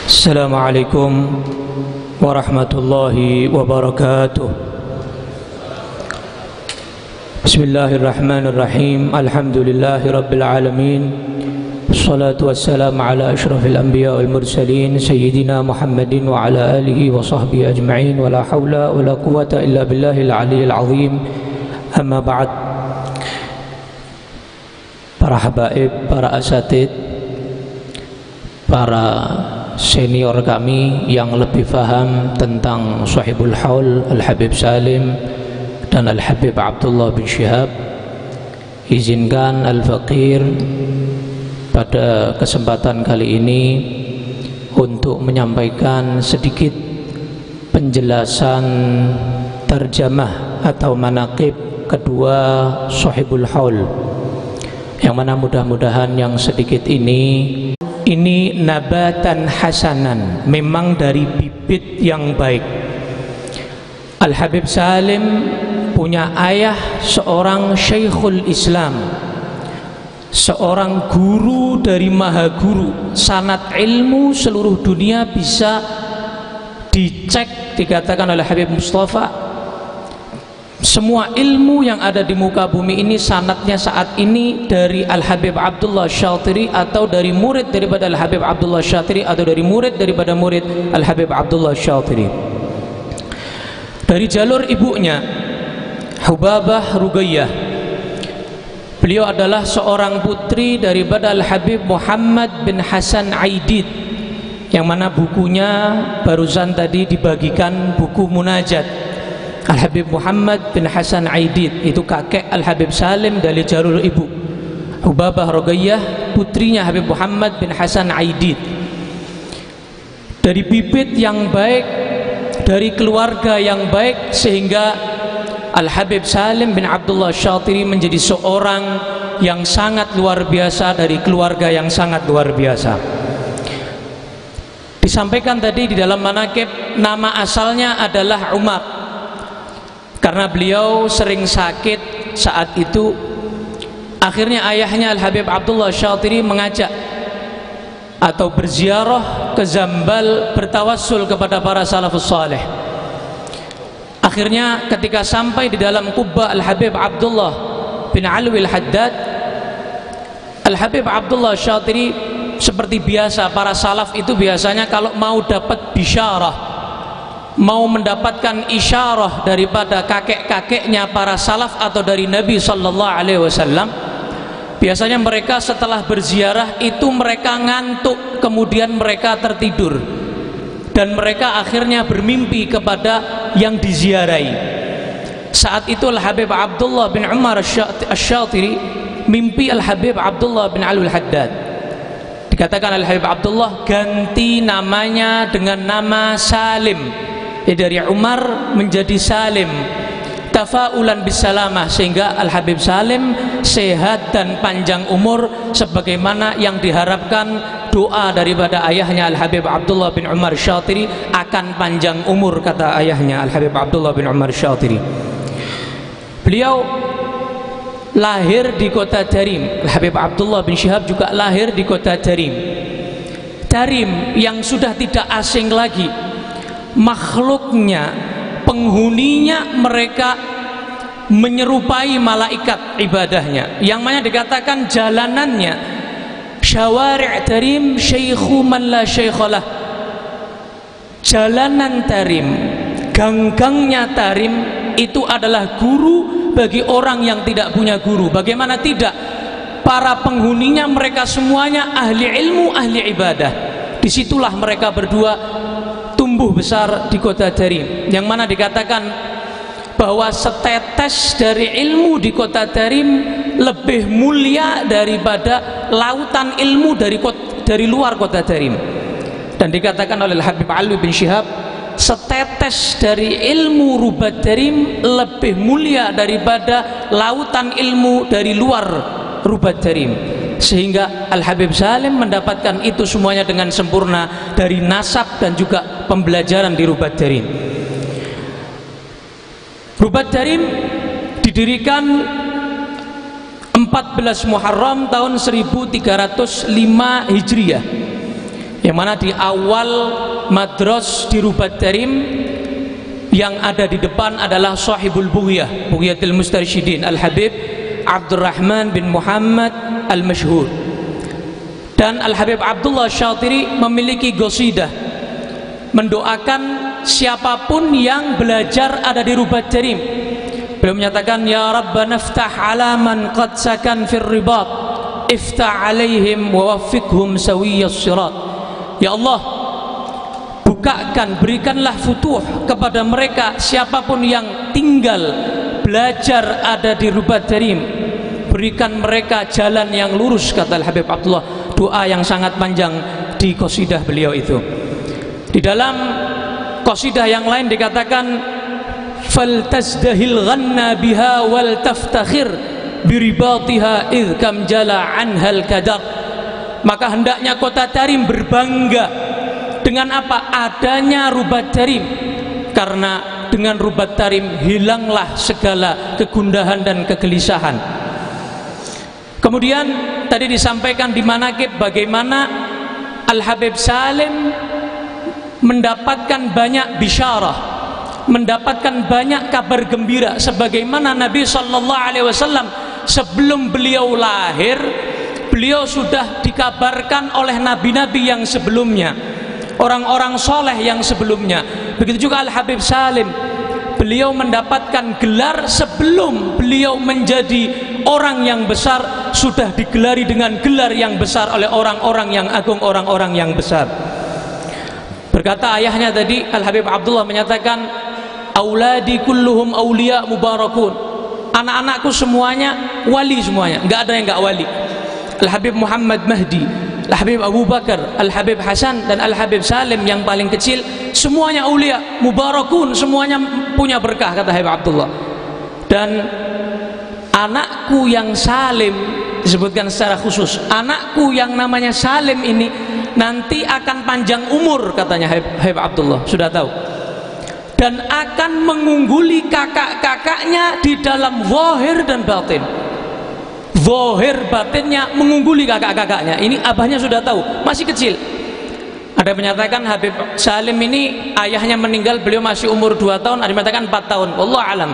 Assalamualaikum warahmatullahi wabarakatuh. Bismillahirrahmanirrahim. Alhamdulillahi rabbil alamin. Wassalatu wassalamu ala asyrafil anbiya wal mursalin sayyidina Muhammadin wa ala alihi wa sahbihi ajma'in wa la hawla wa la quwwata illa billahil aliyyil azim. Amma ba'd. Para habaib, para asatid, para senior kami yang lebih paham tentang Sahibul Haul Al-Habib Salim dan Al-Habib Abdullah bin Syihab, izinkan Al-Faqir pada kesempatan kali ini untuk menyampaikan sedikit penjelasan terjemah atau manaqib kedua Sahibul Haul, yang mana mudah-mudahan yang sedikit ini nabatan hasanan, memang dari bibit yang baik. Al-Habib Salim punya ayah seorang Syekhul Islam, seorang guru dari maha guru. Sanad ilmu seluruh dunia bisa dicek, dikatakan oleh Habib Mustafa, semua ilmu yang ada di muka bumi ini sanadnya saat ini dari Al-Habib Abdullah Syatiri, atau dari murid daripada Al-Habib Abdullah Syatiri, atau dari murid daripada murid Al-Habib Abdullah Syatiri. Dari jalur ibunya Hubabah Rugayyah, beliau adalah seorang putri daripada Al-Habib Muhammad bin Hasan Aidid, yang mana bukunya barusan tadi dibagikan, buku Munajat. Al-Habib Muhammad bin Hasan Aidid itu kakek Al-Habib Salim dari jalur ibu. Hubabah Rugayyah putrinya Habib Muhammad bin Hasan Aidid. Dari bibit yang baik, dari keluarga yang baik, sehingga Al-Habib Salim bin Abdullah Syatiri menjadi seorang yang sangat luar biasa, dari keluarga yang sangat luar biasa. Disampaikan tadi di dalam manaqib, nama asalnya adalah Umar, karena beliau sering sakit saat itu. Akhirnya ayahnya Al-Habib Abdullah Syatiri mengajak atau berziarah ke Zambal, bertawassul kepada para salafus saleh. Akhirnya ketika sampai di dalam kubah Al-Habib Abdullah bin Alwi Al-Haddad, Al-Habib Abdullah Syatiri seperti biasa, para salaf itu biasanya kalau mau dapat bisyarah, mau mendapatkan isyarah daripada kakek-kakeknya para salaf atau dari Nabi sallallahu alaihi wasallam, biasanya mereka setelah berziarah itu mereka ngantuk, kemudian mereka tertidur, dan mereka akhirnya bermimpi kepada yang diziarahi. Saat itu Al-Habib Abdullah bin Umar Asy-Syatiri mimpi Al-Habib Abdullah bin Alwi Al-Haddad. Dikatakan Al-Habib Abdullah ganti namanya dengan nama Salim, dari Umar menjadi Salim, tafaulan bisalamah, sehingga Al-Habib Salim sehat dan panjang umur sebagaimana yang diharapkan doa daripada ayahnya Al-Habib Abdullah bin Umar Syatiri, akan panjang umur, kata ayahnya Al-Habib Abdullah bin Umar Syatiri. Beliau lahir di kota Darim. Al-Habib Abdullah bin Syihab juga lahir di kota Darim. Darim yang sudah tidak asing lagi, makhluknya, penghuninya mereka menyerupai malaikat ibadahnya, yang mana dikatakan jalanannya syawari' Tarim syaikhu man la syaikhalah. Jalanan Tarim, gang-gangnya Tarim itu adalah guru bagi orang yang tidak punya guru. Bagaimana tidak, para penghuninya mereka semuanya ahli ilmu, ahli ibadah. Disitulah mereka berdua tumbuh besar di kota Darim, yang mana dikatakan bahwa setetes dari ilmu di kota Darim lebih mulia daripada lautan ilmu dari luar kota Darim. Dan dikatakan oleh Habib Alwi bin Syihab, setetes dari ilmu Rubat Darim lebih mulia daripada lautan ilmu dari luar Rubat Darim. Sehingga Al-Habib Salim mendapatkan itu semuanya dengan sempurna dari nasab dan juga pembelajaran di Rubat Darim. Rubat Darim didirikan 4 14 Muharram tahun 1305 Hijriah, yang mana di awal madras di Rubat Tarim yang ada di depan adalah sahibul Bughyah, Bughyatul Mustarsyidin, Al-Habib Abdurrahman bin Muhammad Al-Masyhur. Dan Al-Habib Abdullah Syatiri memiliki qasidah mendoakan siapapun yang belajar ada di Rubat Tarim. Beliau menyatakan, ya Rabbana iftah ala man qad sakan fir ribat, iftah alaihim wa waffiqhum sawiyas sirat. Ya Allah, bukakan, berikanlah futuh kepada mereka siapapun yang tinggal belajar ada di Rubat Tarim, berikan mereka jalan yang lurus, kata Al-Habib Abdullah. Doa yang sangat panjang di qasidah beliau itu. Di dalam qasidah yang lain dikatakan, faltazdahil ghanna biha wal taftakhir biribatiha idh kam jala anhal kadar. Maka hendaknya kota Tarim berbangga dengan apa? Adanya Rubat Tarim, karena dengan Rubat Tarim hilanglah segala kegundahan dan kegelisahan. Kemudian tadi disampaikan di manaqib bagaimana Al-Habib Salim mendapatkan banyak bisyarah, mendapatkan banyak kabar gembira, sebagaimana Nabi SAW sebelum beliau lahir, beliau sudah dikabarkan oleh nabi-nabi yang sebelumnya, orang-orang soleh yang sebelumnya. Begitu juga Al-Habib Salim, beliau mendapatkan gelar sebelum beliau menjadi orang yang besar, sudah digelari dengan gelar yang besar oleh orang-orang yang agung, orang-orang yang besar. Berkata ayahnya tadi, Al-Habib Abdullah menyatakan, auladi kulluhum aulia mubarakun, anak-anakku semuanya wali, semuanya, nggak ada yang nggak wali. Al-Habib Muhammad Mahdi, Al-Habib Abu Bakar, Al-Habib Hasan, dan Al-Habib Salim yang paling kecil, semuanya aulia mubarakun, semuanya punya berkah, kata Habib Abdullah. Dan anakku yang Salim disebutkan secara khusus, anakku yang namanya Salim ini nanti akan panjang umur, katanya Habib Abdullah, sudah tahu, dan akan mengungguli kakak-kakaknya di dalam zahir dan batin. Zahir batinnya mengungguli kakak-kakaknya. Ini abahnya sudah tahu, masih kecil. Ada yang menyatakan Habib Salim ini ayahnya meninggal, beliau masih umur 2 tahun, ada yang menyatakan 4 tahun, wallahu alam.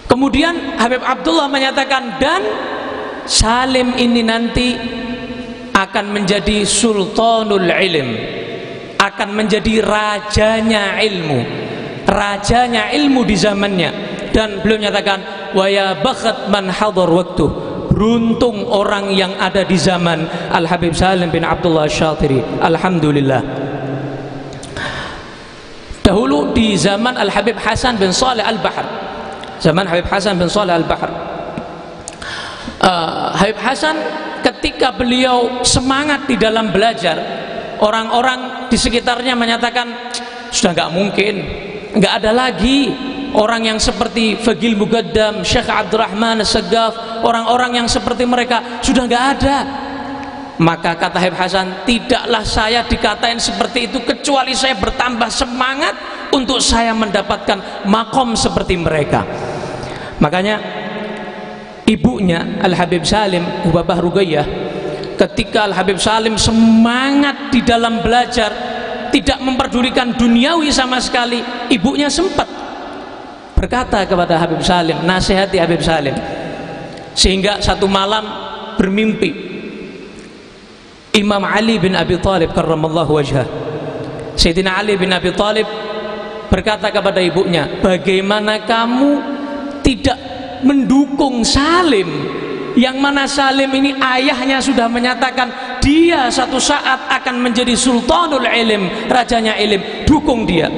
Kemudian Habib Abdullah menyatakan, dan Salim ini nanti akan menjadi sultanul ilm, akan menjadi rajanya ilmu, rajanya ilmu di zamannya. Dan beliau menyatakan, wa ya bakhat man hadar waktu, beruntung orang yang ada di zaman Al-Habib Salim bin Abdullah Syatiri. Alhamdulillah. Dahulu di zaman Al-Habib Hasan bin Saleh Al-Bahr, zaman Habib Hasan bin Saleh Al-Bahr, Habib Hasan ketika beliau semangat di dalam belajar, orang-orang di sekitarnya menyatakan, sudah nggak mungkin, nggak ada lagi orang yang seperti Fagil Mugaddam, Syekh Abdurrahman As-Saggaf, orang-orang yang seperti mereka sudah nggak ada. Maka kata Habib Hasan, tidaklah saya dikatain seperti itu kecuali saya bertambah semangat untuk saya mendapatkan makom seperti mereka. Makanya ibunya Al-Habib Salim, Babah Ruqayyah, ketika Al-Habib Salim semangat di dalam belajar, tidak memperdulikan duniawi sama sekali, ibunya sempat berkata kepada Habib Salim, nasihati Habib Salim, sehingga satu malam bermimpi Imam Ali bin Abi Thalib karramallahu wajhah, Sayyidina Ali bin Abi Thalib berkata kepada ibunya, bagaimana kamu tidak mendukung Salim, yang mana Salim ini ayahnya sudah menyatakan dia satu saat akan menjadi sultanul ilm, rajanya ilm, dukung dia.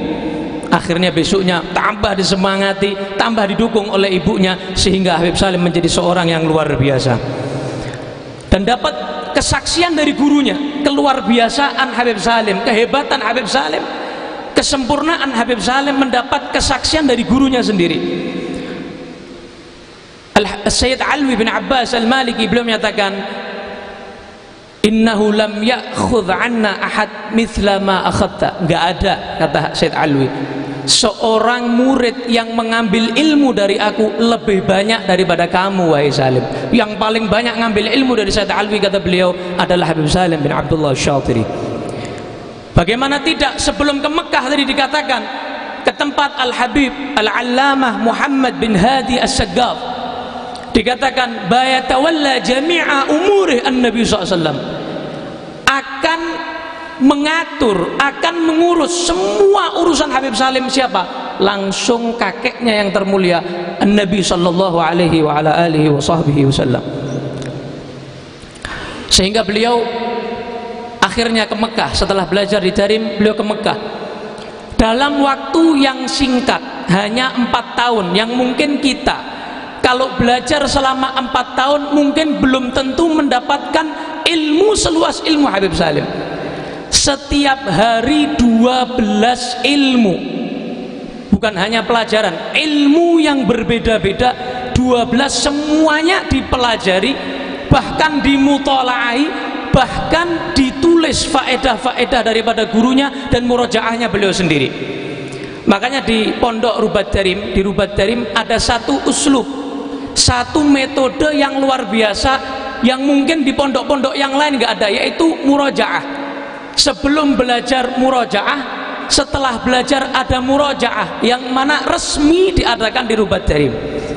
Akhirnya besoknya tambah disemangati, tambah didukung oleh ibunya, sehingga Habib Salim menjadi seorang yang luar biasa. Dan dapat kesaksian dari gurunya, keluar biasaan Habib Salim, kehebatan Habib Salim, kesempurnaan Habib Salim, mendapat kesaksian dari gurunya sendiri. Sayyid Alwi bin Abbas Al-Maliki, beliau menyatakan, innahu lam ya'khudh 'anna ahad mithla ma akhadta. Enggak ada, kata Sayyid Alwi, seorang murid yang mengambil ilmu dari aku lebih banyak daripada kamu wahai Salim. Yang paling banyak ngambil ilmu dari Said Alwi, kata beliau, adalah Habib Salim bin Abdullah Syatiri. Bagaimana tidak, sebelum ke Mekah tadi dikatakan ke tempat Al-Habib Al-Allamah Muhammad bin Hadi As-Saggaf, dikatakan bayatawalla jami'a umurih an-Nabi SAW, akan mengatur, akan mengurus semua urusan Habib Salim. Siapa? Langsung kakeknya yang termulia Nabi sallallahu alaihi wa ala alihi wasallam. Sehingga beliau akhirnya ke Mekah. Setelah belajar di Tarim, beliau ke Mekah dalam waktu yang singkat, hanya 4 tahun. Yang mungkin kita kalau belajar selama 4 tahun mungkin belum tentu mendapatkan ilmu seluas ilmu Habib Salim. Setiap hari 12 ilmu, bukan hanya pelajaran, ilmu yang berbeda-beda, 12 semuanya dipelajari, bahkan dimutola'ai, bahkan ditulis faedah-faedah daripada gurunya dan murojaahnya beliau sendiri. Makanya di Pondok Rubat Darim, di Rubat Darim ada satu uslub, satu metode yang luar biasa yang mungkin di pondok-pondok yang lain nggak ada, yaitu murojaah. Sebelum belajar murojaah, setelah belajar ada murojaah, yang mana resmi diadakan di Rubat Darim.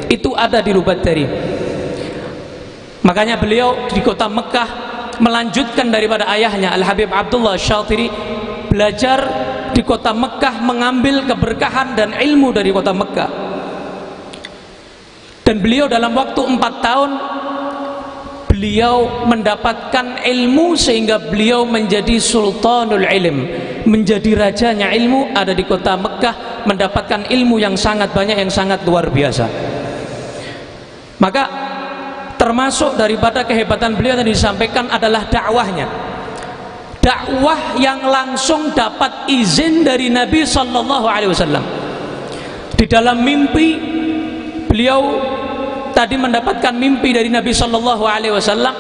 Itu ada di Rubat Darim. Makanya beliau di kota Mekah melanjutkan daripada ayahnya Al-Habib Abdullah Syatiri, belajar di kota Mekah, mengambil keberkahan dan ilmu dari kota Mekah. Dan beliau dalam waktu 4 tahun beliau mendapatkan ilmu sehingga beliau menjadi sultanul ilm, menjadi rajanya ilmu, ada di kota Mekah, mendapatkan ilmu yang sangat banyak, yang sangat luar biasa. Maka termasuk daripada kehebatan beliau yang disampaikan adalah dakwahnya, dakwah yang langsung dapat izin dari Nabi sallallahu alaihi wasallam. Di dalam mimpi beliau tadi mendapatkan mimpi dari Nabi sallallahu alaihi wasallam.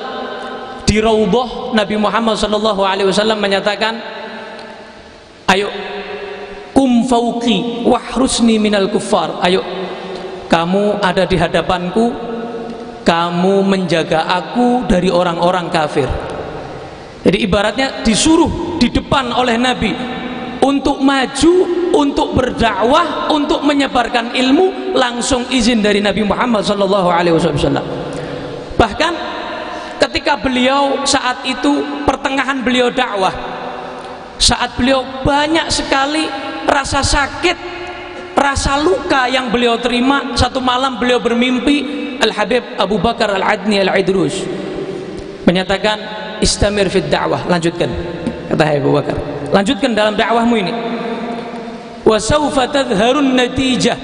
Di Raudhah Nabi Muhammad sallallahu alaihi wasallam menyatakan, ayo kum fauqi wahrusni minal kuffar, ayo kamu ada di hadapanku, kamu menjaga aku dari orang-orang kafir. Jadi ibaratnya disuruh di depan oleh Nabi untuk maju, untuk berdakwah, untuk menyebarkan ilmu, langsung izin dari Nabi Muhammad sallallahu alaihi wasallam. Bahkan ketika beliau saat itu pertengahan beliau dakwah, saat beliau banyak sekali rasa sakit, rasa luka yang beliau terima, satu malam beliau bermimpi Al-Habib Abu Bakar Al-Adni Al-Idrus menyatakan, istamir fid da'wah, lanjutkan, kata Abu Bakar, lanjutkan dalam dakwahmu ini, wa sawfa tadharun natijah,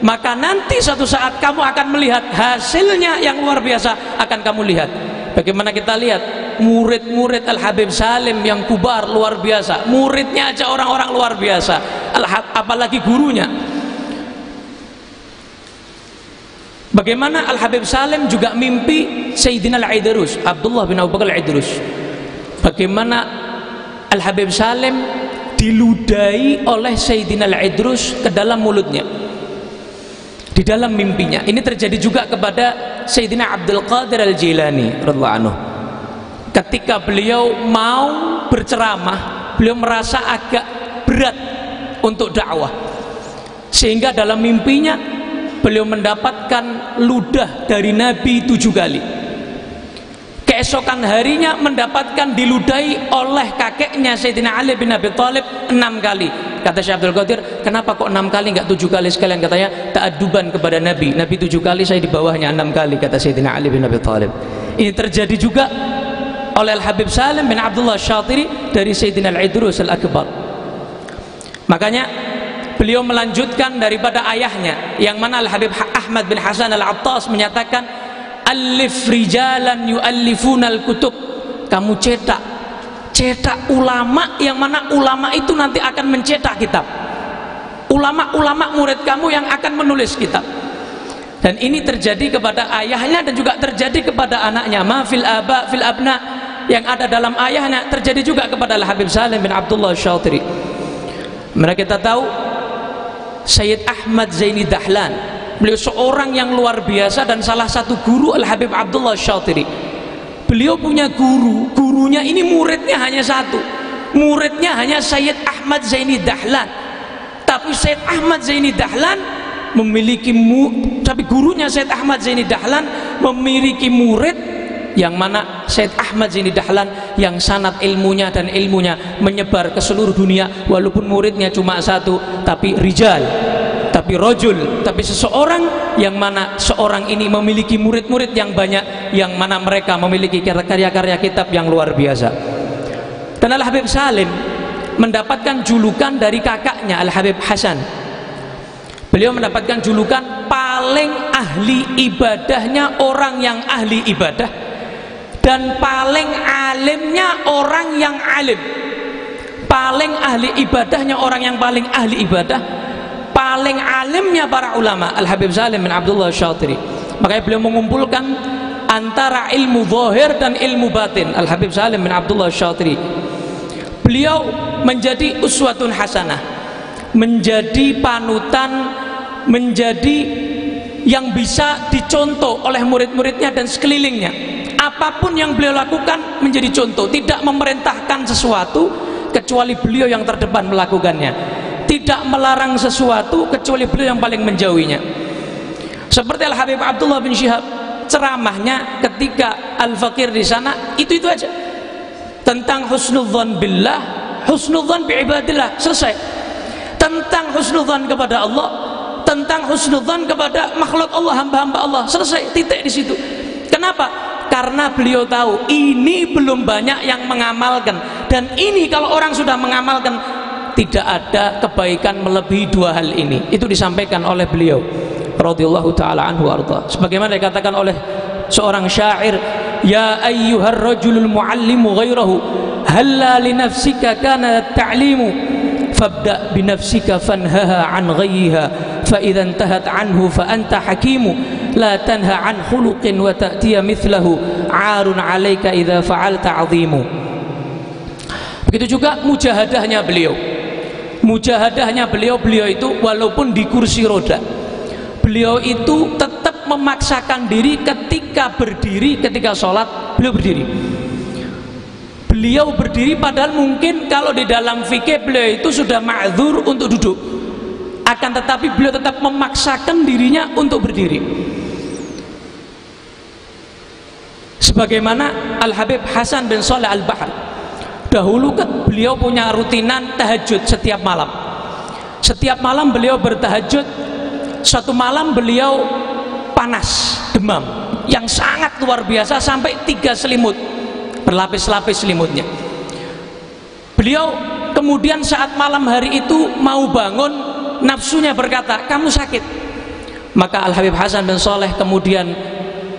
maka nanti suatu saat kamu akan melihat hasilnya yang luar biasa, akan kamu lihat. Bagaimana kita lihat murid-murid Al-Habib Salim yang kubar, luar biasa, muridnya aja orang-orang luar biasa, apalagi gurunya. Bagaimana Al-Habib Salim juga mimpi Sayyidina Al-Idrus, Abdullah bin Abu Bakar Al-Idrus. Bagaimana Al-Habib Salim diludahi oleh Sayyidina Al-Idrus ke dalam mulutnya, di dalam mimpinya. Ini terjadi juga kepada Sayyidina Abdul Qadir Al-Jilani radhiyallahu anhu. Ketika beliau mau berceramah, beliau merasa agak berat untuk dakwah, sehingga dalam mimpinya beliau mendapatkan ludah dari Nabi 7 kali. Keesokan harinya mendapatkan diludahi oleh kakeknya Sayyidina Ali bin Abi Thalib 6 kali. Kata Syekh Abdul Qadir, kenapa kok 6 kali, enggak 7 kali sekalian? Katanya, ta'aduban kepada Nabi. Nabi 7 kali, saya di bawahnya 6 kali, kata Sayyidina Ali bin Abi Thalib. Ini terjadi juga oleh Al-Habib Salim bin Abdullah Syatiri dari Sayyidina Al-Idrus Al-Akbar. Makanya beliau melanjutkan daripada ayahnya, yang mana Al-Habib Ahmad bin Hasan Al-Attas menyatakan, alif rijalan yu'allifunal kutub, kamu cetak ulama, yang mana ulama itu nanti akan mencetak kitab, ulama-ulama murid kamu yang akan menulis kitab. Dan ini terjadi kepada ayahnya dan juga terjadi kepada anaknya. Ma fil aba fil abna, yang ada dalam ayahnya terjadi juga kepada Al-Habib Salim bin Abdullah Syatiri. Mereka kita tahu Sayyid Ahmad Zaini Dahlan. Beliau seorang yang luar biasa dan salah satu guru Al-Habib Abdullah Syatiri. Beliau punya guru, gurunya ini muridnya hanya satu, muridnya hanya Sayyid Ahmad Zaini Dahlan. Tapi Sayyid Ahmad Zaini Dahlan memiliki tapi gurunya Sayyid Ahmad Zaini Dahlan memiliki murid yang mana Sayyid Ahmad Zaini Dahlan yang sanad ilmunya dan ilmunya menyebar ke seluruh dunia, walaupun muridnya cuma satu, tapi rijal, tapi rojul, tapi seseorang yang mana seorang ini memiliki murid-murid yang banyak, yang mana mereka memiliki karya-karya kitab yang luar biasa. Dan Al-Habib Salim mendapatkan julukan dari kakaknya Al-Habib Hasan. Beliau mendapatkan julukan paling ahli ibadahnya orang yang ahli ibadah, dan paling alimnya orang yang alim. Paling ahli ibadahnya orang yang paling ahli ibadah, paling alimnya para ulama Al-Habib Salim bin Abdullah Syatiri. Makanya beliau mengumpulkan antara ilmu zahir dan ilmu batin. Al-Habib Salim bin Abdullah Syatiri, beliau menjadi uswatun hasanah, menjadi panutan, menjadi yang bisa dicontoh oleh murid-muridnya dan sekelilingnya. Apapun yang beliau lakukan menjadi contoh, tidak memerintahkan sesuatu kecuali beliau yang terdepan melakukannya, tidak melarang sesuatu kecuali beliau yang paling menjauhinya. Seperti Al-Habib Abdullah bin Syihab, ceramahnya ketika Al-Fakir di sana itu aja, tentang husnudzan billah, husnudzan bi ibadillah, selesai. Tentang husnudzan kepada Allah, tentang husnudzan kepada makhluk Allah, hamba-hamba Allah, selesai, titik di situ. Kenapa? Karena beliau tahu ini belum banyak yang mengamalkan, dan ini kalau orang sudah mengamalkan tidak ada kebaikan melebihi dua hal ini. Itu disampaikan oleh beliau radhiyallahu taala anhu arda. Sebagaimana dikatakan oleh seorang syair, ya ayyuhar rajulul muallimu ghairahu halla li nafsika kana ta'limu fabda bi nafsika fanhaha an ghayyiha fa idza intahat anhu fa anta hakimu la tanha an khuluqin wa ta'tiya mithlahu 'arun 'alaika idza fa'alta 'azimu. Begitu juga mujahadahnya beliau. Mujahadahnya beliau itu walaupun di kursi roda, beliau itu tetap memaksakan diri ketika berdiri, ketika sholat beliau berdiri. Beliau berdiri padahal mungkin kalau di dalam fikih beliau itu sudah ma'dzur untuk duduk, akan tetapi beliau tetap memaksakan dirinya untuk berdiri. Sebagaimana Al-Habib Hasan bin Shalih Al-Bahr, dahulu kan beliau punya rutinan tahajud setiap malam. Setiap malam beliau bertahajud. Suatu malam beliau panas, demam yang sangat luar biasa sampai 3 selimut, berlapis-lapis selimutnya. Beliau kemudian saat malam hari itu mau bangun, nafsunya berkata, kamu sakit. Maka Al-Habib Hasan bin Shalih kemudian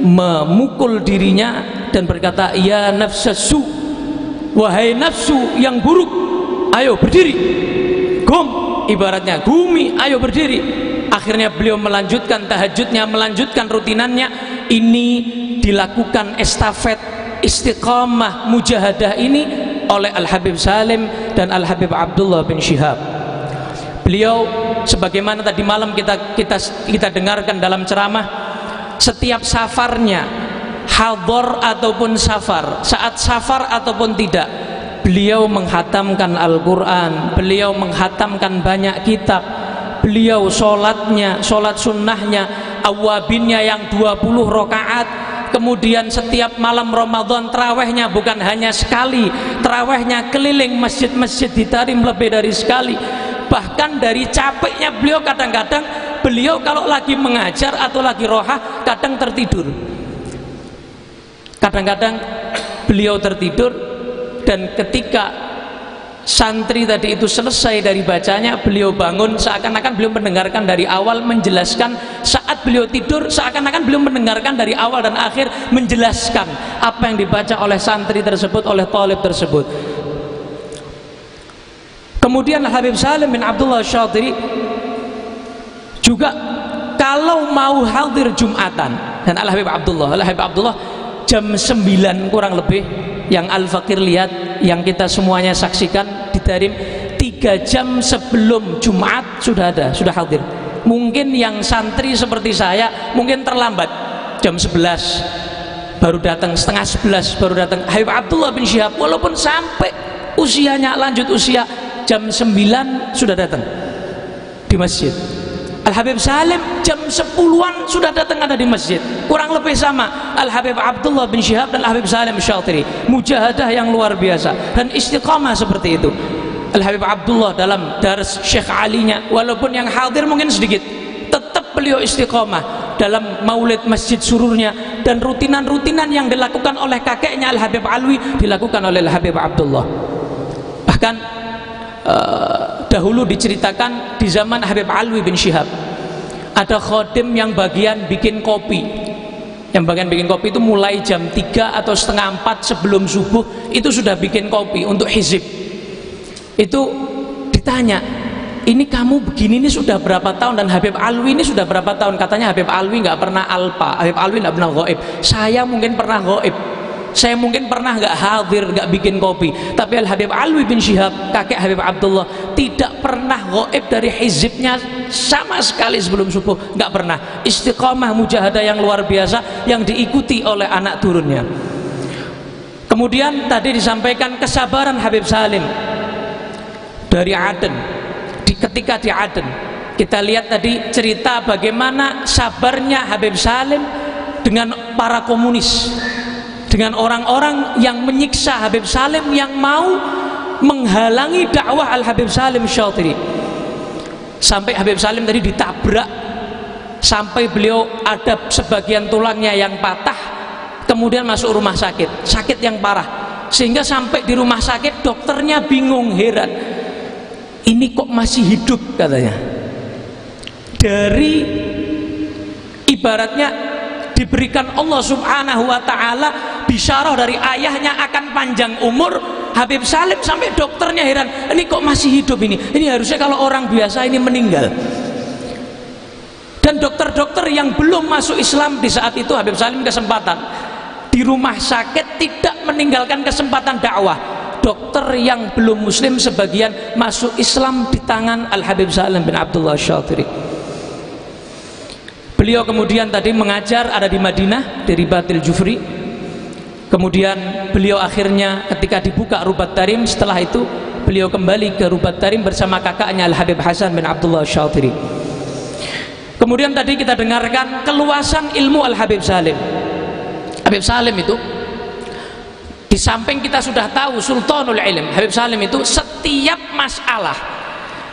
memukul dirinya dan berkata, ya nafsasu, wahai nafsu yang buruk, ayo berdiri. Gum, ibaratnya gumi, ayo berdiri. Akhirnya beliau melanjutkan tahajudnya, melanjutkan rutinannya. Ini dilakukan estafet istiqamah mujahadah ini oleh Al-Habib Salim dan Al-Habib Abdullah bin Syihab. Beliau sebagaimana tadi malam kita dengarkan dalam ceramah, setiap safarnya, hador ataupun safar, saat safar ataupun tidak, beliau menghatamkan Al-Quran, beliau menghatamkan banyak kitab. Beliau sholatnya, sholat sunnahnya, awabinnya yang 20 rakaat. Kemudian setiap malam Ramadan terawihnya bukan hanya sekali, terawihnya keliling masjid-masjid di Tarim lebih dari sekali. Bahkan dari capeknya beliau kadang-kadang beliau kalau lagi mengajar atau lagi rohah kadang tertidur. Kadang-kadang beliau tertidur, dan ketika santri tadi itu selesai dari bacanya, beliau bangun seakan-akan beliau mendengarkan dari awal, menjelaskan. Saat beliau tidur seakan-akan beliau mendengarkan dari awal dan akhir, menjelaskan apa yang dibaca oleh santri tersebut, oleh talib tersebut. Kemudian Habib Salim bin Abdullah Syatiri juga kalau mau hadir Jumatan, dan Al-Habib Abdullah jam 9 kurang lebih yang Al-Fakir lihat, yang kita semuanya saksikan di Tarim, 3 jam sebelum Jumat sudah ada, sudah hadir. Mungkin yang santri seperti saya mungkin terlambat, jam 11 baru datang, setengah 11 baru datang. Habib Abdullah bin Syihab walaupun sampai usianya lanjut usia, jam 9 sudah datang di masjid. Al-Habib Salim jam 10-an sudah datang ada di masjid, kurang lebih sama. Al-Habib Abdullah bin Syihab dan Al-Habib Salim Syatiri, mujahadah yang luar biasa dan istiqamah seperti itu. Al-Habib Abdullah dalam dars Syekh Alinya, walaupun yang hadir mungkin sedikit, tetap beliau istiqamah dalam maulid masjid sururnya, dan rutinan-rutinan yang dilakukan oleh kakeknya Al-Habib Alwi dilakukan oleh Al-Habib Abdullah. Bahkan dahulu diceritakan di zaman Habib Alwi bin Syihab ada khodim yang bagian bikin kopi. Yang bagian bikin kopi itu mulai jam 3 atau setengah 4 sebelum subuh itu sudah bikin kopi untuk hizib. Itu ditanya, ini kamu begini ini sudah berapa tahun? Dan Habib Alwi ini sudah berapa tahun? Katanya Habib Alwi nggak pernah alpa, Habib Alwi nggak pernah ghaib. Saya mungkin pernah ghaib, saya mungkin pernah nggak hadir, nggak bikin kopi. Tapi Al Habib Alwi bin Syihab, kakek Habib Abdullah, tidak pernah ghaib dari hizibnya sama sekali sebelum subuh, nggak pernah. Istiqamah mujahadah yang luar biasa yang diikuti oleh anak turunnya. Kemudian tadi disampaikan kesabaran Habib Salim dari Aden. Ketika di Aden kita lihat tadi cerita bagaimana sabarnya Habib Salim dengan para komunis, dengan orang-orang yang menyiksa Habib Salim, yang mau menghalangi dakwah Al-Habib Salim Syatiri. Sampai Habib Salim tadi ditabrak sampai beliau ada sebagian tulangnya yang patah, kemudian masuk rumah sakit, sakit yang parah, sehingga sampai di rumah sakit dokternya bingung, heran, ini kok masih hidup katanya. Dari ibaratnya diberikan Allah subhanahu wa ta'ala bisyarah dari ayahnya akan panjang umur, Habib Salim sampai dokternya heran, ini kok masih hidup ini harusnya kalau orang biasa ini meninggal. Dan dokter-dokter yang belum masuk Islam di saat itu, Habib Salim kesempatan di rumah sakit tidak meninggalkan kesempatan dakwah. Dokter yang belum muslim sebagian masuk Islam di tangan Al-Habib Salim bin Abdullah Syatiri. Beliau kemudian tadi mengajar ada di Madinah, di Ribatil Jufri. Kemudian beliau akhirnya ketika dibuka Rubat Tarim, setelah itu beliau kembali ke Rubat Tarim bersama kakaknya Al-Habib Hasan bin Abdullah Syatiri. Kemudian tadi kita dengarkan keluasan ilmu Al-Habib Salim. Habib Salim itu, di samping kita sudah tahu Sultanul Ilm, Habib Salim itu setiap masalah,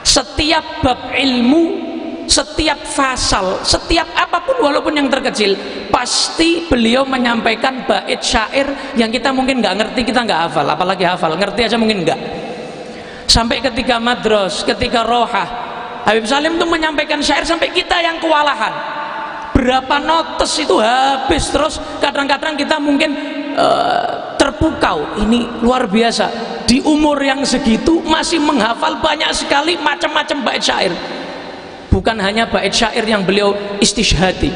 setiap bab ilmu, setiap fasal, setiap apapun walaupun yang terkecil, pasti beliau menyampaikan bait syair yang kita mungkin nggak ngerti, kita nggak hafal, apalagi hafal, ngerti aja mungkin nggak. Sampai ketika madros, ketika rohah, Habib Salim itu menyampaikan syair sampai kita yang kewalahan. Berapa notes itu habis, terus kadang-kadang kita mungkin terpukau. Ini luar biasa, di umur yang segitu masih menghafal banyak sekali macam-macam bait syair. Bukan hanya bait syair yang beliau istishhadi,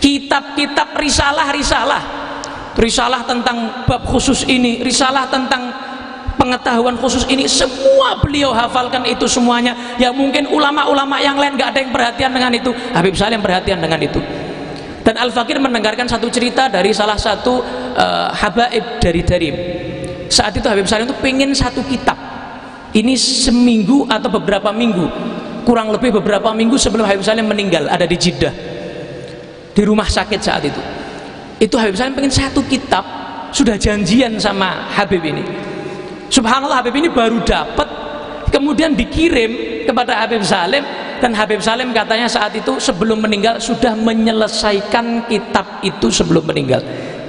kitab-kitab risalah tentang bab khusus ini, risalah tentang pengetahuan khusus ini, semua beliau hafalkan itu semuanya. Yang mungkin ulama-ulama yang lain gak ada yang perhatian dengan itu, Habib Salim perhatian dengan itu. Dan Al-Fakir mendengarkan satu cerita dari salah satu habaib dari Darim. Saat itu Habib Salim itu pengen satu kitab ini seminggu atau beberapa minggu, kurang lebih beberapa minggu sebelum Habib Salim meninggal, ada di Jeddah di rumah sakit saat itu. Itu Habib Salim pengen satu kitab, sudah janjian sama Habib ini. Subhanallah, Habib ini baru dapat, kemudian dikirim kepada Habib Salim. Dan Habib Salim katanya saat itu sebelum meninggal sudah menyelesaikan kitab itu sebelum meninggal.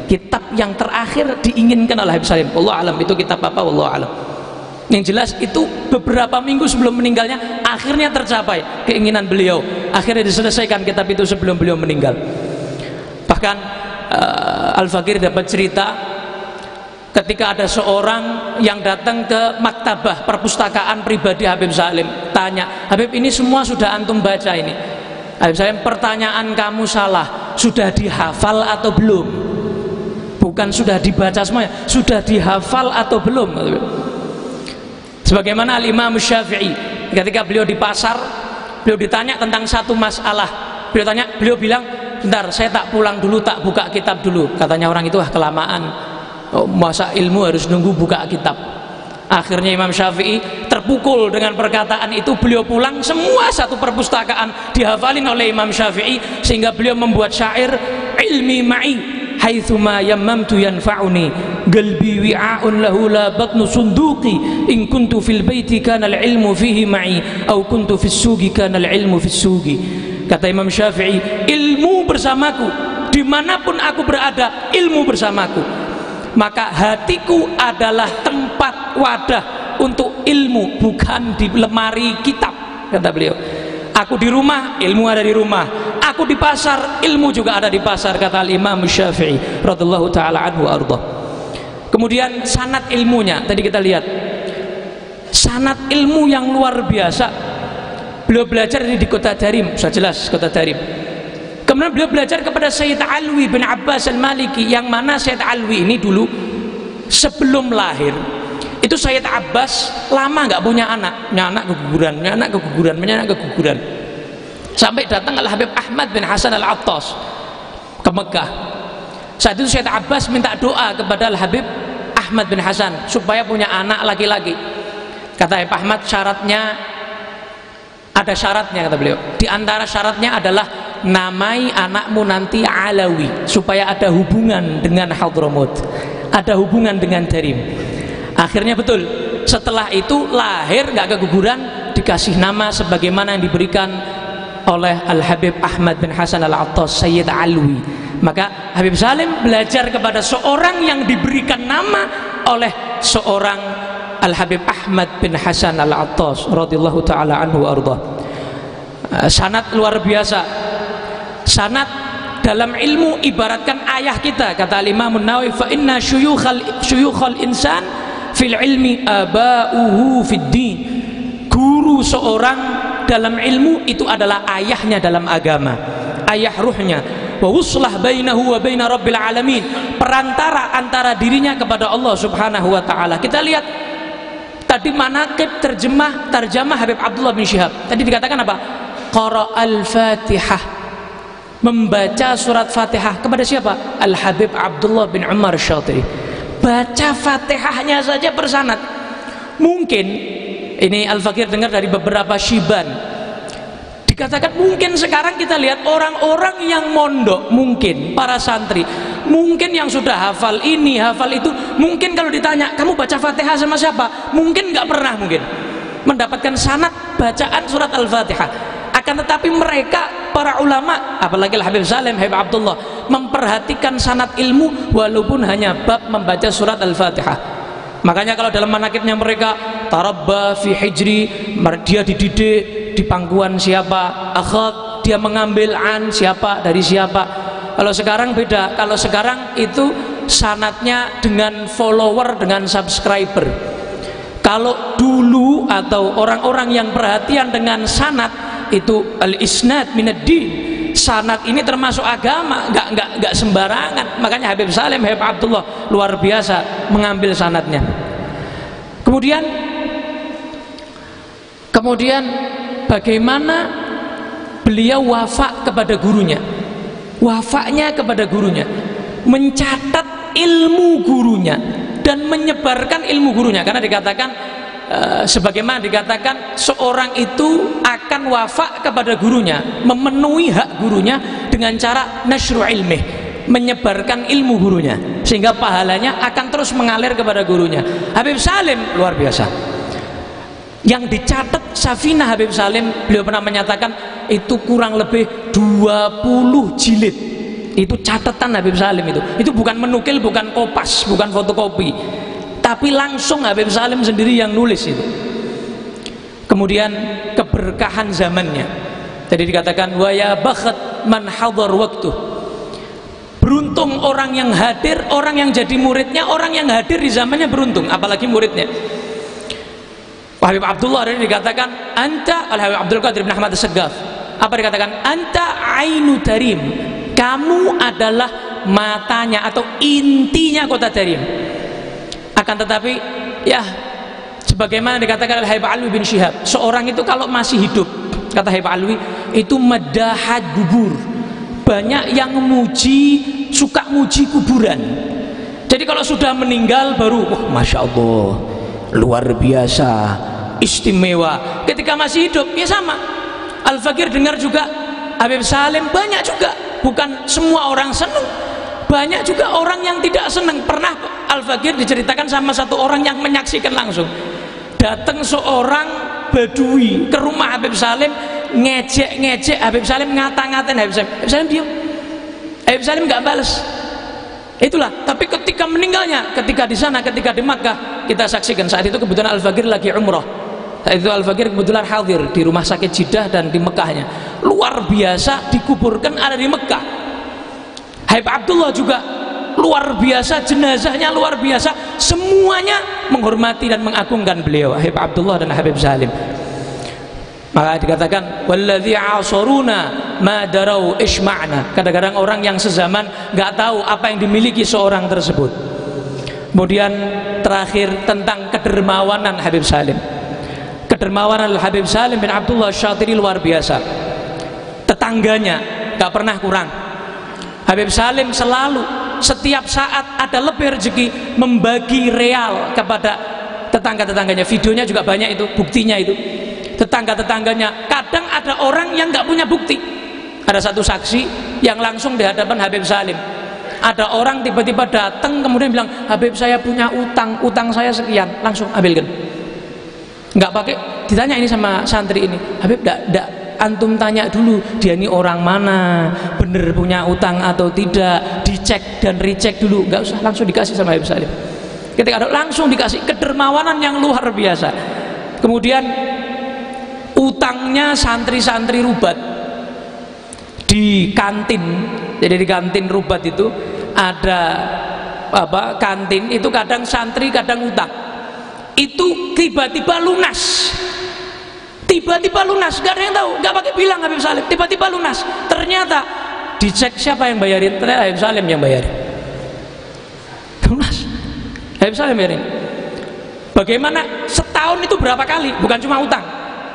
Kitab yang terakhir diinginkan oleh Habib Salim, wallahu alam itu kitab apa, wallahu alam. Yang jelas itu beberapa minggu sebelum meninggalnya akhirnya tercapai keinginan beliau, akhirnya diselesaikan kitab itu sebelum beliau meninggal. Bahkan Al-Fakir dapat cerita ketika ada seorang yang datang ke maktabah perpustakaan pribadi Habib Salim, tanya, Habib ini semua sudah antum baca ini? Habib Salim, pertanyaan kamu salah, sudah dihafal atau belum? Bukan sudah dibaca semuanya, sudah dihafal atau belum? Sebagaimana Al-Imam Syafi'i, ketika beliau di pasar, beliau ditanya tentang satu masalah, beliau bilang, bentar, saya tak pulang dulu, tak buka kitab dulu. Katanya orang itu, kelamaan, masa ilmu harus nunggu buka kitab. Akhirnya Imam Syafi'i terpukul dengan perkataan itu, beliau pulang, semua satu perpustakaan dihafalin oleh Imam Syafi'i, sehingga beliau membuat syair, ilmi ma'i haitsuma yammamtu yanfa'uni qalbi wi'a'un lahu la batnu sunduqi in kuntu fil baiti kana al-ilmu fihi ma'i au kuntu fis suqi kana al-ilmu fis suqi. Kata Imam Syafi'i, ilmu bersamaku, dimanapun aku berada, ilmu bersamaku. Maka hatiku adalah tempat wadah untuk ilmu, bukan di lemari kitab, kata beliau. Aku di rumah, ilmu ada di rumah. Aku di pasar, ilmu juga ada di pasar, kata Imam Syafi'i radhiyallahu taala anhu arda. Kemudian sanad ilmunya, tadi kita lihat sanad ilmu yang luar biasa. Beliau belajar di Kota Darim, sudah jelas Kota Darim. Kemudian beliau belajar kepada Sayyid Alwi bin Abbas al-Maliki, yang mana Sayyid Alwi ini dulu sebelum lahir itu Sayyid Abbas lama nggak punya anak, punya anak keguguran, sampai datang Al-Habib Ahmad bin Hasan Al-Attas ke Mekah. Saat itu Sayyid Abbas minta doa kepada Al-Habib Ahmad bin Hasan supaya punya anak laki-laki. Kata Habib Ahmad, ada syaratnya, kata beliau. Di antara syaratnya adalah namai anakmu nanti Alawi, supaya ada hubungan dengan Hadramut, ada hubungan dengan Darim. Akhirnya betul, setelah itu lahir nggak keguguran, dikasih nama sebagaimana yang diberikan oleh Al-Habib Ahmad bin Hasan Al-Attas, Sayyid Alwi. Maka Habib Salim belajar kepada seorang yang diberikan nama oleh seorang Al-Habib Ahmad bin Hasan Al-Attas radhiyallahu taala anhu arda. Sanad luar biasa. Sanad dalam ilmu ibaratkan ayah kita, kata Imam Nawawi, fa inna syuyukhal insan fil ilmi aba'uhu fid din. Guru seorang dalam ilmu itu adalah ayahnya dalam agama, ayah ruhnya. Wa wuslah bainahu wa baina rabbil alamin, perantara antara dirinya kepada Allah subhanahu wa ta'ala. Kita lihat tadi manaqib terjemah Habib Abdullah bin Syihab. Tadi dikatakan apa? Qara'al Fatihah, membaca surat Fatihah kepada siapa? Al-Habib Abdullah bin Umar Syatiri. Baca Fatihahnya saja bersanad. Mungkin ini Al-Fakir dengar dari beberapa syiban, dikatakan mungkin sekarang kita lihat orang-orang yang mondok, mungkin para santri, mungkin yang sudah hafal ini hafal itu, mungkin kalau ditanya kamu baca Fatihah sama siapa, mungkin nggak pernah mungkin mendapatkan sanad bacaan surat Al-Fatihah. Akan tetapi mereka para ulama, apalagi Habib Salim, Habib Abdullah, memperhatikan sanad ilmu walaupun hanya bab membaca surat Al-Fatihah. Makanya kalau dalam manakibnya mereka, tarabba fi hijri, dia dididik di pangkuan siapa, akhad, dia mengambil an siapa, dari siapa. Kalau sekarang beda, kalau sekarang itu sanadnya dengan follower, dengan subscriber. Kalau dulu atau orang-orang yang perhatian dengan sanad itu al-isnad minad-din, sanad ini termasuk agama, nggak sembarangan. Makanya Habib Salim, Habib Abdullah luar biasa mengambil sanadnya. Kemudian bagaimana beliau wafa kepada gurunya, wafanya kepada gurunya, mencatat ilmu gurunya dan menyebarkan ilmu gurunya. Karena dikatakan sebagaimana dikatakan seorang itu akan wafa kepada gurunya, memenuhi hak gurunya dengan cara nasyru ilmih, menyebarkan ilmu gurunya, sehingga pahalanya akan terus mengalir kepada gurunya. Habib Salim luar biasa. Yang dicatat Safinah Habib Salim, beliau pernah menyatakan itu kurang lebih 20 jilid. Itu catatan Habib Salim itu bukan menukil, bukan kopas, bukan fotokopi, tapi langsung Habib Salim sendiri yang nulis itu. Kemudian keberkahan zamannya, tadi dikatakan wa ya bakhat man hadar waktu, beruntung orang yang hadir, orang yang jadi muridnya, orang yang hadir di zamannya beruntung, apalagi muridnya. Habib Abdullah ini dikatakan anta, Habib Abdul Qadir bin Ahmad As-Saggaf, apa dikatakan? Anta ainu Darim, kamu adalah matanya atau intinya kota Darim. Akan tetapi ya Sebagaimana dikatakan oleh Habib Alwi bin Syihab, seorang itu kalau masih hidup, kata Habib Alwi, itu madahat gubur, banyak yang memuji, suka muji kuburan. Jadi kalau sudah meninggal baru, wah masya Allah, luar biasa, istimewa. Ketika masih hidup ya sama. Al-Fakir dengar juga Habib Salim, banyak juga, bukan semua orang senang, banyak juga orang yang tidak senang. Pernah Al-Fakir diceritakan sama satu orang yang menyaksikan langsung, datang seorang Badui ke rumah Habib Salim, ngejek Habib Salim, ngata-ngatain Habib Salim. Habib Salim diam, Habib Salim nggak balas. Itulah. Tapi ketika meninggalnya, ketika di sana, ketika di Makkah, kita saksikan saat itu kebetulan Al-Fakir lagi umrah. Saat itu Al-Fakir kebetulan hadir di rumah sakit Jeddah dan di Mekkahnya. Luar biasa, dikuburkan ada di Mekkah. Habib Abdullah juga luar biasa, jenazahnya luar biasa, semuanya menghormati dan mengagungkan beliau, Habib Abdullah dan Habib Salim. Maka dikatakan walladzi asaruna ma darau isma'na. Kadang-kadang orang yang sezaman nggak tahu apa yang dimiliki seorang tersebut. Kemudian terakhir tentang kedermawanan Habib Salim. Kedermawanan Habib Salim bin Abdullah Syatiri luar biasa. Tetangganya nggak pernah kurang. Habib Salim selalu setiap saat ada lebih rezeki membagi real kepada tetangga-tetangganya. Videonya juga banyak itu, buktinya itu. Tetangga-tetangganya, kadang ada orang yang nggak punya bukti. Ada satu saksi yang langsung di hadapan Habib Salim, ada orang tiba-tiba datang kemudian bilang, Habib saya punya utang saya sekian, langsung ambilkan, nggak pakai ditanya ini sama santri ini, Habib nggak antum tanya dulu dia ini orang mana, bener punya utang atau tidak, dicek dan recheck dulu, nggak usah, langsung dikasih sama Habib Salim. Ketika ada langsung dikasih, kedermawanan yang luar biasa. Kemudian utangnya santri-santri Rubat di kantin. Jadi di kantin Rubat itu ada kantin itu kadang santri kadang utang, itu tiba-tiba lunas, gak ada yang tahu, gak pakai bilang Habib Salim, tiba-tiba lunas. Ternyata dicek siapa yang bayarin, ternyata Habib Salim yang bayarin, lunas, Habib Salim bayarin. Bagaimana setahun itu berapa kali, bukan cuma utang,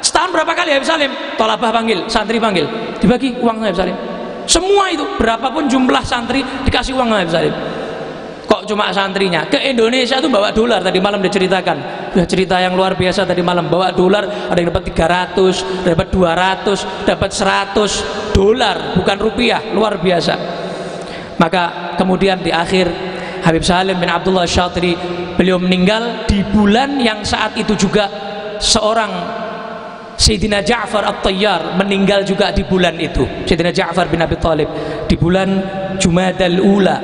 setahun berapa kali Habib Salim tolabah panggil, santri panggil, dibagi uang Habib Salim, semua itu berapapun jumlah santri dikasih uang Habib Salim. Kok cuma santrinya, ke Indonesia tuh bawa dolar, tadi malam diceritakan, cerita yang luar biasa tadi malam, bawa dolar, ada yang dapat 300, dapat 200, dapat 100 dolar, bukan rupiah, luar biasa. Maka kemudian di akhir Habib Salim bin Abdullah Syatiri, beliau meninggal di bulan yang saat itu juga seorang Sayyidina Ja'far At-Tayyar meninggal juga di bulan itu, Sayyidina Ja'far bin Abi Thalib, di bulan Jumadal Ula.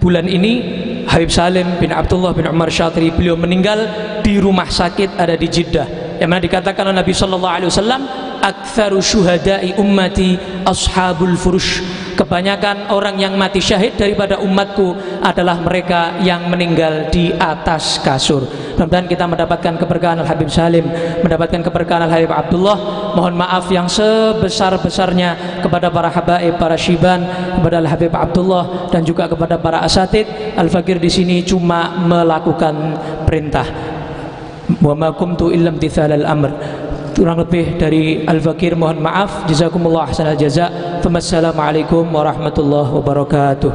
Bulan ini Habib Salim bin Abdullah bin Umar Syatiri beliau meninggal di rumah sakit ada di Jeddah, yang mana dikatakan oleh Nabi sallallahu alaihi wasallam, aktsaru syuhada'i ummati ashabul furush, kebanyakan orang yang mati syahid daripada umatku adalah mereka yang meninggal di atas kasur. Mudah-mudahan kita mendapatkan keberkahan Al-Habib Salim, mendapatkan keberkahan Al-Habib Abdullah. Mohon maaf yang sebesar-besarnya kepada para habaib, para syiban, kepada Al-Habib Abdullah dan juga kepada para asatid. Al-Fakir di sini cuma melakukan perintah. Wa ma kuntu illa imtithalal amr. Kurang lebih dari Al-Fakir mohon maaf. Jazakumullah ahsanal jaza. Wassalamualaikum warahmatullahi wabarakatuh.